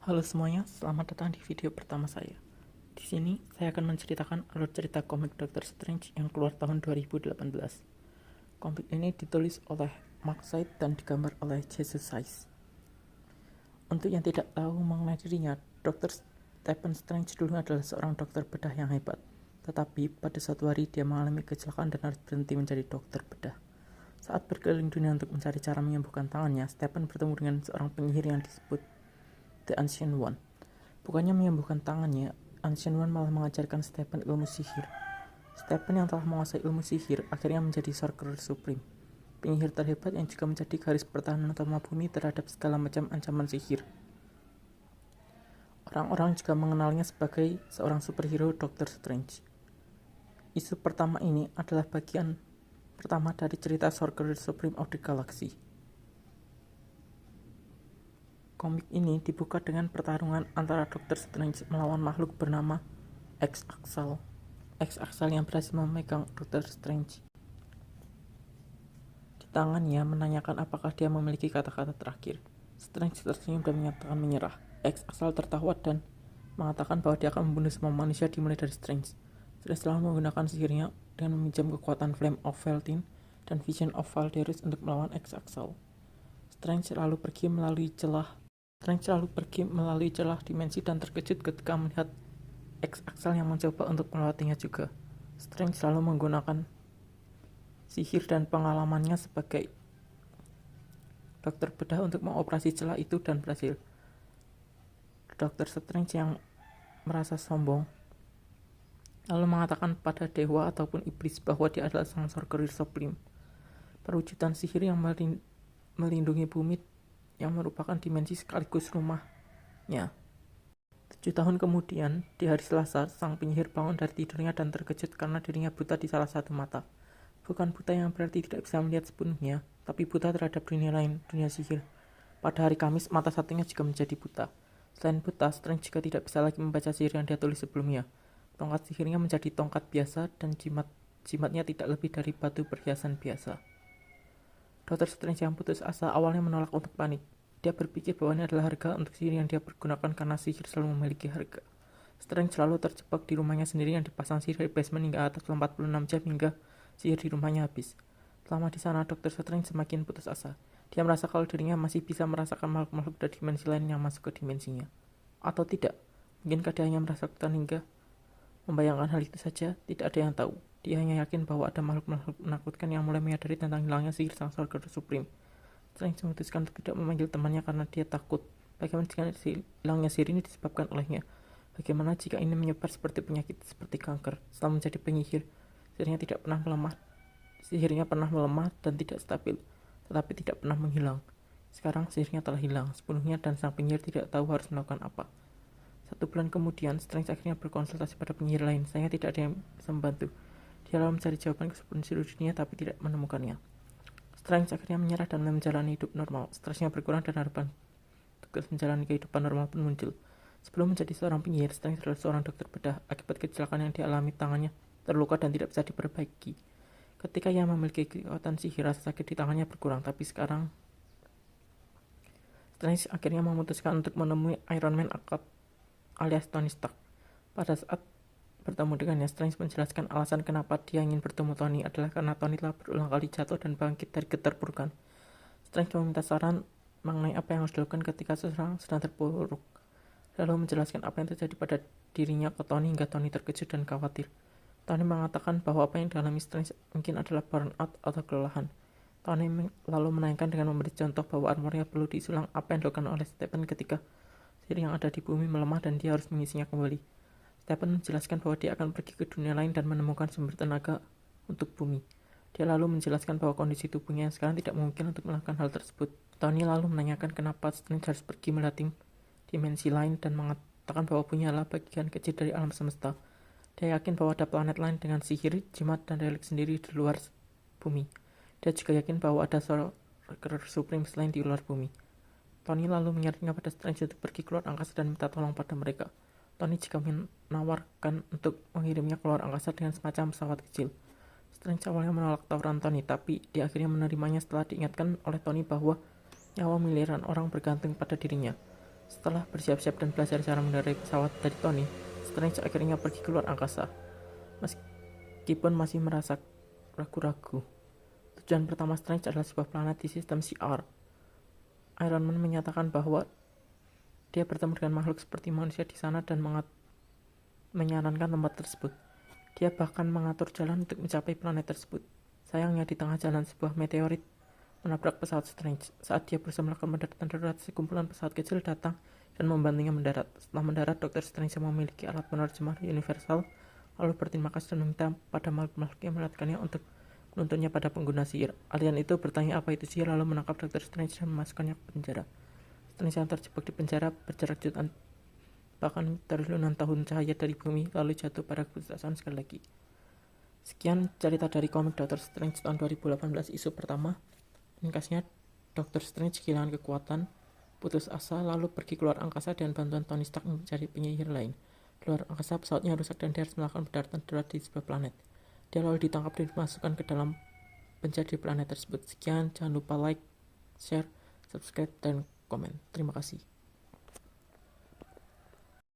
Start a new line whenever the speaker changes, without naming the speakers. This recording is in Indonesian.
Halo semuanya, selamat datang di video pertama saya. Di sini saya akan menceritakan alur cerita komik Doctor Strange yang keluar tahun 2018. Komik ini ditulis oleh Mark Waid dan digambar oleh Jesus Saiz. Untuk yang tidak tahu mengenai dirinya, Dr. Stephen Strange dulu adalah seorang dokter bedah yang hebat. Tetapi pada suatu hari dia mengalami kecelakaan dan harus berhenti menjadi dokter bedah. Saat berkeliling dunia untuk mencari cara menyembuhkan tangannya, Stephen bertemu dengan seorang penyihir yang disebut The Ancient One. Bukannya menyembuhkan tangannya, Ancient One malah mengajarkan Stephen ilmu sihir. Stephen yang telah menguasai ilmu sihir akhirnya menjadi Sorcerer Supreme, penyihir terhebat yang juga menjadi garis pertahanan utama bumi terhadap segala macam ancaman sihir. Orang-orang juga mengenalnya sebagai seorang superhero Doctor Strange. Isu pertama ini adalah bagian pertama dari cerita Sorcerer Supreme of the Galaxy. Komik ini dibuka dengan pertarungan antara Doctor Strange melawan makhluk bernama X-Axal. X-Axal yang berhasil memegang Doctor Strange. Di tangannya menanyakan apakah dia memiliki kata-kata terakhir. Strange tersenyum dan menyatakan menyerah. X-Axal tertawa dan mengatakan bahwa dia akan membunuh semua manusia dimulai dari Strange. Strange selalu menggunakan sihirnya dengan meminjam kekuatan Flame of Valentine dan Vision of Valderus untuk melawan X-Axal. Strange selalu pergi melalui celah dimensi dan terkejut ketika melihat X-Axal yang mencoba untuk melewatinya juga. Strange selalu menggunakan sihir dan pengalamannya sebagai dokter bedah untuk mengoperasi celah itu dan berhasil. Dokter Strange yang merasa sombong lalu mengatakan pada dewa ataupun iblis bahwa dia adalah sang Sorcerer Supreme, perwujudan sihir yang melindungi bumi yang merupakan dimensi sekaligus rumahnya. 7 tahun kemudian, di hari Selasa, sang penyihir bangun dari tidurnya dan terkejut karena dirinya buta di salah satu mata. Bukan buta yang berarti tidak bisa melihat sepenuhnya, tapi buta terhadap dunia lain, dunia sihir. Pada hari Kamis, mata satunya juga menjadi buta. Selain buta, Strange juga tidak bisa lagi membaca sihir yang dia tulis sebelumnya. Tongkat sihirnya menjadi tongkat biasa dan jimatnya tidak lebih dari batu perhiasan biasa. Dr. Strange yang putus asa awalnya menolak untuk panik. Dia berpikir bahwa ini adalah harga untuk sihir yang dia pergunakan karena sihir selalu memiliki harga. Strange selalu terjebak di rumahnya sendiri yang dipasang sihir dari basement hingga atas 46 jam hingga sihir di rumahnya habis. Selama di sana, Dr. Strange semakin putus asa. Dia merasa kalau dirinya masih bisa merasakan makhluk-makhluk dari dimensi lain yang masuk ke dimensinya. Atau tidak, mungkinkah dia hanya merasa ketakutan hingga membayangkan hal itu saja? Tidak ada yang tahu. Dia hanya yakin bahwa ada makhluk-makhluk menakutkan yang mulai menyadari tentang hilangnya sihir sang Sorcerer Supreme. Strange memutuskan untuk tidak memanggil temannya karena dia takut. Bagaimana jika hilangnya sihir ini disebabkan olehnya? Bagaimana jika ini menyebar seperti penyakit seperti kanker? Setelah menjadi penyihir, sihirnya pernah melemah dan tidak stabil, tetapi tidak pernah menghilang. Sekarang sihirnya telah hilang sepenuhnya dan sang penyihir tidak tahu harus melakukan apa. 1 bulan kemudian, Strange akhirnya berkonsultasi pada penyihir lain. Sayangnya tidak ada yang bisa membantu. Dia lalu mencari jawaban ke seluruh dunia tapi tidak menemukannya. Strange akhirnya menyerah dan menjalani hidup normal. Stresnya berkurang dan harapan untuk menjalani kehidupan normal pun muncul. Sebelum menjadi seorang penyihir, Strange adalah seorang dokter bedah. Akibat kecelakaan yang dialami, tangannya terluka dan tidak bisa diperbaiki. Ketika ia memiliki kekuatan sihir, rasa sakit di tangannya berkurang. Tapi sekarang, Strange akhirnya memutuskan untuk menemui Iron Man alias Tony Stark. Pada saat bertemu dengannya, Strange menjelaskan alasan kenapa dia ingin bertemu Tony adalah karena Tony telah berulang kali jatuh dan bangkit dari keterpurukan. Strange meminta saran mengenai apa yang harus dilakukan ketika seseorang sedang terpuruk, lalu menjelaskan apa yang terjadi pada dirinya ke Tony hingga Tony terkejut dan khawatir. Tony mengatakan bahwa apa yang dialami Strange mungkin adalah burnout atau kelelahan. Tony lalu menanyakan dengan memberi contoh bahwa armornya perlu diulang apa yang dilakukan oleh Stephen ketika sihir yang ada di bumi melemah dan dia harus mengisinya kembali. Stephen menjelaskan bahwa dia akan pergi ke dunia lain dan menemukan sumber tenaga untuk bumi. Dia lalu menjelaskan bahwa kondisi tubuhnya yang sekarang tidak mungkin untuk melakukan hal tersebut. Tony lalu menanyakan kenapa Strange harus pergi melihat dimensi lain dan mengatakan bahwa bumi adalah bagian kecil dari alam semesta. Dia yakin bahwa ada planet lain dengan sihir, jimat, dan relik sendiri di luar bumi. Dia juga yakin bahwa ada Sorcerer Supreme selain di luar bumi. Tony lalu menyarankan pada Strange untuk pergi keluar angkasa dan minta tolong pada mereka. Tony juga menawarkan untuk mengirimnya keluar angkasa dengan semacam pesawat kecil. Strange awalnya menolak tawaran Tony, tapi dia akhirnya menerimanya setelah diingatkan oleh Tony bahwa nyawa miliaran orang bergantung pada dirinya. Setelah bersiap-siap dan belajar cara mengendarai pesawat dari Tony, Strange akhirnya pergi keluar angkasa. Meskipun masih merasa ragu-ragu, tujuan pertama Strange adalah sebuah planet di sistem CR. Iron Man menyatakan bahwa dia bertemu dengan makhluk seperti manusia di sana dan menyarankan tempat tersebut. Dia bahkan mengatur jalan untuk mencapai planet tersebut. Sayangnya di tengah jalan sebuah meteorit menabrak pesawat Strange. Saat dia berusaha melakukan pendaratan darurat, sekumpulan pesawat kecil datang dan membantunya mendarat. Setelah mendarat, Dr. Strange yang memiliki alat penerjemah universal lalu berterima kasih dan meminta pada makhluk yang melihatkannya untuk menuntunnya pada pengguna sihir. Alien itu bertanya apa itu sihir lalu menangkap Dr. Strange dan memasukkannya ke penjara. Strange yang terjebak di penjara berjarak jutaan bahkan triliunan tahun cahaya dari bumi lalu jatuh pada keputusasaan sekali lagi. Sekian cerita dari komik Doctor Strange tahun 2018 isu pertama. Ringkasnya, Doctor Strange kehilangan kekuatan, putus asa, lalu pergi keluar angkasa dan bantuan Tony Stark mencari penyihir lain. Di luar angkasa, pesawatnya rusak dan dia harus melakukan pendaratan darurat di sebuah planet. Dia lalu ditangkap dan dimasukkan ke dalam penjara di planet tersebut. Sekian, jangan lupa like, share, subscribe, dan komen. Terima kasih.